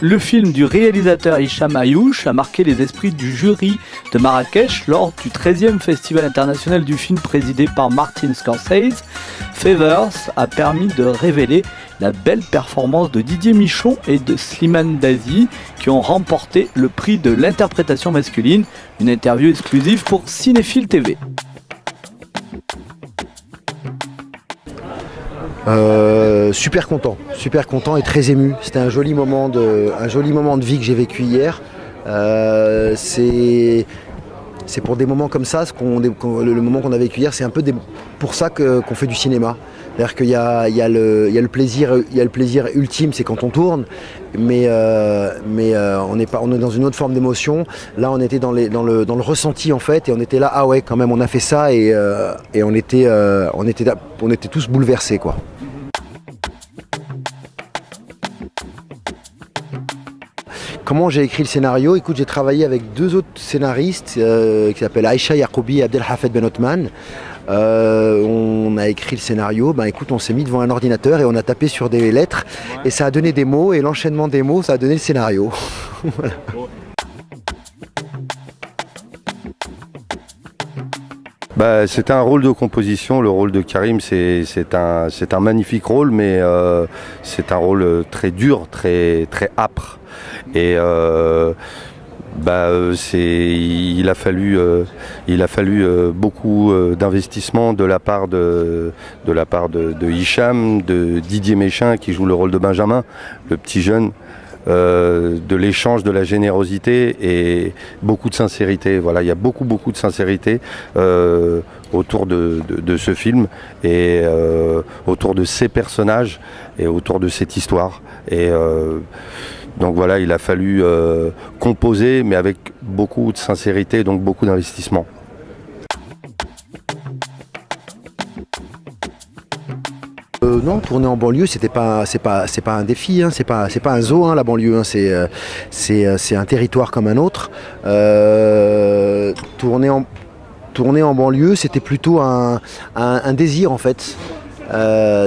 Le film du réalisateur Hicham Ayouch a marqué les esprits du jury de Marrakech lors du 13e Festival international du film présidé par Martin Scorsese. Fevers a permis de révéler la belle performance de Didier Michon et de Slimane Dazi qui ont remporté le prix de l'interprétation masculine. Une interview exclusive pour Cinéphile TV. Super content et très ému. C'était un joli moment de vie que j'ai vécu hier. C'est pour des moments comme ça, le moment qu'on a vécu hier, c'est un peu pour ça qu'on fait du cinéma. C'est-à-dire qu'il y a le plaisir ultime, c'est quand on tourne, mais on est dans une autre forme d'émotion. Là, on était dans le ressenti en fait, et on était là, ah ouais, quand même, on a fait ça, et on était tous bouleversés, quoi. Comment j'ai écrit le scénario? Écoute, j'ai travaillé avec deux autres scénaristes qui s'appellent Aïcha Yacoubi et Abdelhafed Ben Othman. On a écrit le scénario, écoute, on s'est mis devant un ordinateur et on a tapé sur des lettres et ça a donné des mots, et l'enchaînement des mots, ça a donné le scénario. Voilà. C'était un rôle de composition. Le rôle de Karim, c'est un magnifique rôle, mais c'est un rôle très dur, très âpre. Et il a fallu beaucoup d'investissement de la part de Hicham, de Didier Méchin qui joue le rôle de Benjamin, le petit jeune. De l'échange, de la générosité et beaucoup de sincérité. Voilà, il y a beaucoup de sincérité autour de ce film et autour de ces personnages et autour de cette histoire. Et donc voilà, il a fallu composer, mais avec beaucoup de sincérité, donc beaucoup d'investissement. Non, tourner en banlieue, c'est pas un défi, hein, c'est pas un zoo, hein, la banlieue, hein, c'est un territoire comme un autre. Tourner en banlieue, c'était plutôt un désir en fait.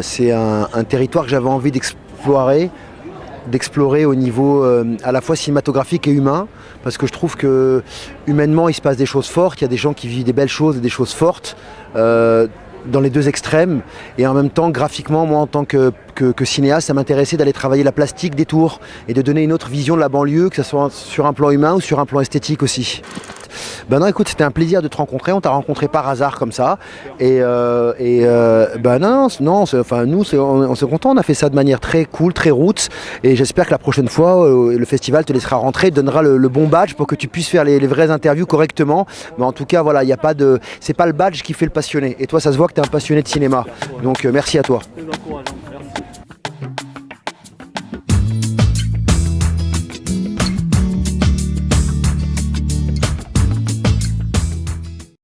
C'est un territoire que j'avais envie d'explorer au niveau à la fois cinématographique et humain, parce que je trouve que humainement il se passe des choses fortes, il y a des gens qui vivent des belles choses et des choses fortes. Dans les deux extrêmes, et en même temps graphiquement, moi en tant que cinéaste, ça m'intéressait d'aller travailler la plastique des tours et de donner une autre vision de la banlieue, que ce soit sur un plan humain ou sur un plan esthétique aussi. Non, écoute, c'était un plaisir de te rencontrer, on t'a rencontré par hasard comme ça, et nous on s'est contents, on a fait ça de manière très cool, très roots, et j'espère que la prochaine fois le festival te laissera rentrer, donnera le bon badge pour que tu puisses faire les vraies interviews correctement. Mais en tout cas voilà, c'est pas le badge qui fait le passionné, et toi ça se voit que tu es un passionné de cinéma, donc merci à toi.